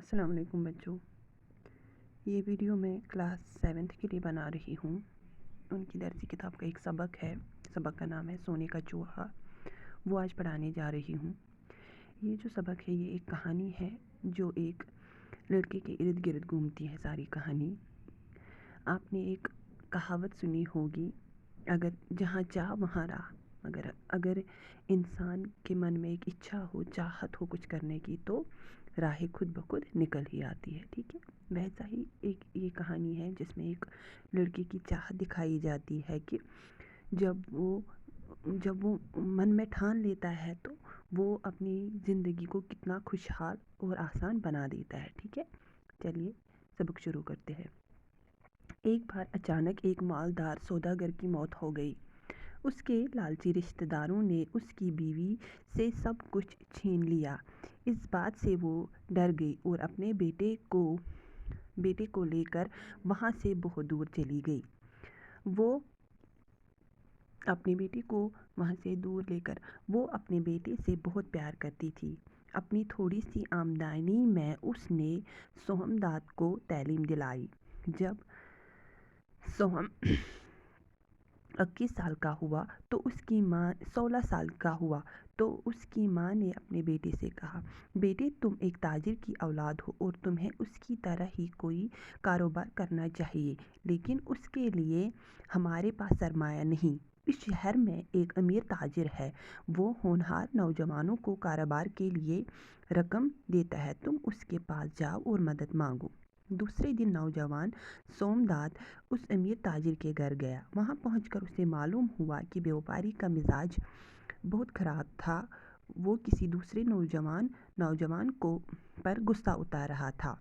السلام علیکم بچوں، یہ ویڈیو میں کلاس 7 کے لیے بنا رہی ہوں۔ ان کی درسی کتاب کا ایک سبق ہے، سبق کا نام ہے سونے کا چوہا، وہ آج پڑھانے جا رہی ہوں۔ یہ جو سبق ہے یہ ایک کہانی ہے جو ایک لڑکے کے ارد گرد گھومتی ہے ساری کہانی۔ آپ نے ایک کہاوت سنی ہوگی، اگر جہاں چاہ وہاں راہ۔ اگر انسان کے من میں ایک اچھا ہو، چاہت ہو کچھ کرنے کی، تو راہ خود بخود نکل ہی آتی ہے، ٹھیک ہے۔ ویسا ہی ایک یہ کہانی ہے جس میں ایک لڑکی کی چاہت دکھائی جاتی ہے کہ جب وہ من میں ٹھان لیتا ہے تو وہ اپنی زندگی کو کتنا خوشحال اور آسان بنا دیتا ہے، ٹھیک ہے۔ چلیے سبق شروع کرتے ہیں۔ ایک بار اچانک ایک مالدار سوداگر کی موت ہو گئی۔ اس کے لالچی رشتہ داروں نے اس کی بیوی سے سب کچھ چھین لیا۔ اس بات سے وہ ڈر گئی اور اپنے بیٹے کو لے کر وہاں سے بہت دور چلی گئی۔ وہ اپنے بیٹے سے بہت پیار کرتی تھی۔ اپنی تھوڑی سی آمدنی میں اس نے سوہمدات کو تعلیم دلائی۔ جب سوہم 21 سال کا ہوا تو اس کی ماں 16 سال کا ہوا تو اس کی ماں نے اپنے بیٹے سے کہا، بیٹے تم ایک تاجر کی اولاد ہو اور تمہیں اس کی طرح ہی کوئی کاروبار کرنا چاہیے، لیکن اس کے لیے ہمارے پاس سرمایہ نہیں۔ اس شہر میں ایک امیر تاجر ہے، وہ ہونہار نوجوانوں کو کاروبار کے لیے رقم دیتا ہے، تم اس کے پاس جاؤ اور مدد مانگو۔ دوسرے دن نوجوان سومدات اس امیر تاجر کے گھر گیا۔ وہاں پہنچ کر اسے معلوم ہوا کہ بیوپاری کا مزاج بہت خراب تھا، وہ کسی دوسرے نوجوان پر غصہ اتار رہا تھا۔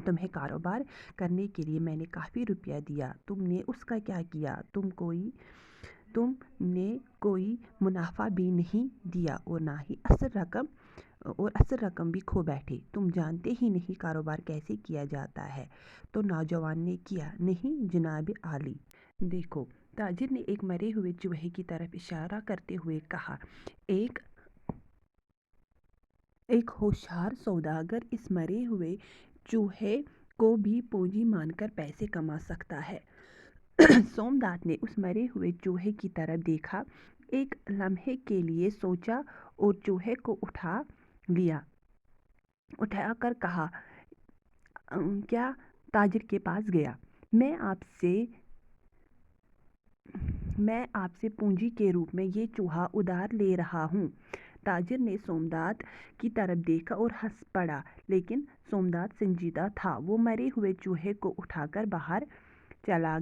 تمہیں کاروبار کرنے کے لیے میں نے کافی روپیہ دیا، تم نے اس کا کیا کیا؟ تم نے کوئی منافع بھی نہیں دیا اور نہ ہی اصل رقم بھی کھو بیٹھے، تم جانتے ہی نہیں کاروبار کیسے کیا جاتا ہے۔ تو نوجوان نے کیا، نہیں جناب عالی۔ دیکھو، تاجر نے ایک مرے ہوئے چوہے کی طرف اشارہ کرتے ہوئے کہا، ایک ہوشیار سوداگر اس مرے ہوئے چوہے کو بھی پونجی مان کر پیسے کما سکتا ہے۔ سومدات نے اس مرے ہوئے چوہے کی طرف دیکھا، ایک لمحے کے لیے سوچا اور چوہے کو اٹھا کر کہا، کیا تاجر کے پاس گیا، میں آپ سے پونجی کے روپ میں یہ چوہا ادھار لے رہا ہوں۔ تاجر نے سومدات کی طرف دیکھا اور ہنس پڑا، لیکن سومدات سنجیدہ تھا۔ وہ مرے ہوئے چوہے کو اٹھا کر باہر چلا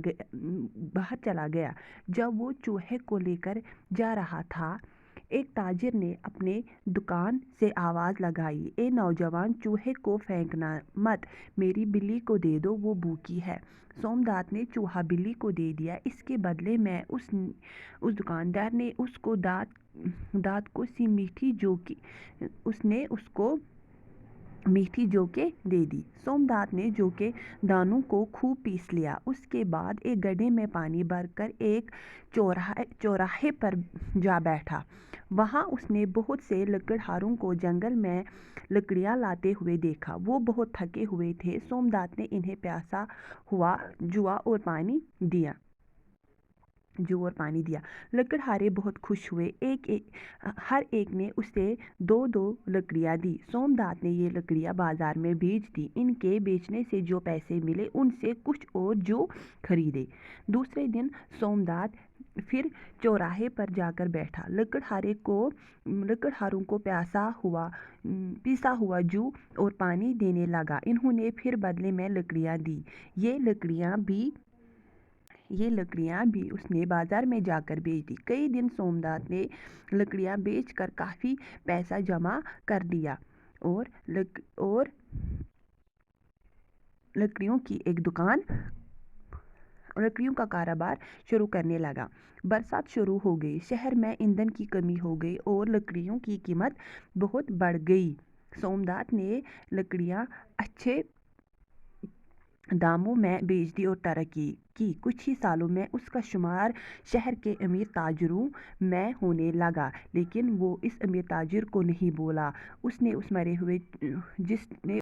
گیا۔ جب وہ چوہے کو لے کر جا رہا تھا، ایک تاجر نے اپنے دکان سے آواز لگائی، اے نوجوان، چوہے کو پھینکنا مت، میری بلی کو دے دو، وہ بھوکی ہے۔ سومدات نے چوہا بلی کو دے دیا۔ اس کے بدلے میں اس دکاندار نے اس کو دانت کو سی میٹھی جوکیں دے دی۔ سومدات نے جوکیں دانوں کو خوب پیس لیا۔ اس کے بعد ایک گڈھے میں پانی بھر کر ایک چوراہے پر جا بیٹھا۔ وہاں اس نے بہت سے لکڑہاروں کو جنگل میں لکڑیاں لاتے ہوئے دیکھا۔ وہ بہت تھکے ہوئے تھے۔ سومدات نے انہیں پیاسا ہوا جو اور پانی دیا۔ لکڑہارے بہت خوش ہوئے، ہر ایک نے اسے 2 لکڑیاں دی۔ سومدات نے یہ لکڑیاں بازار میں بیچ دی۔ ان کے بیچنے سے جو پیسے ملے ان سے کچھ اور جو خریدے۔ دوسرے دن سومدات پھر چوراہے پر جا کر بیٹھا، لکڑہاروں کو پیسا ہوا جو اور پانی دینے لگا۔ انہوں نے پھر بدلے میں لکڑیاں دی۔ یہ لکڑیاں بھی اس نے بازار میں جا کر بیچ دی۔ کئی دن سومدات نے لکڑیاں بیچ کر کافی پیسہ جمع کر لیا اور لکڑیوں کا کاروبار شروع کرنے لگا۔ برسات شروع ہو گئی، شہر میں ایندھن کی کمی ہو گئی اور لکڑیوں کی قیمت بہت بڑھ گئی۔ سومدات نے لکڑیاں اچھے داموں میں بیچ دی اور ترقی کی۔ کچھ ہی سالوں میں اس کا شمار شہر کے امیر تاجروں میں ہونے لگا، لیکن وہ اس امیر تاجر کو نہیں بھولا، جس نے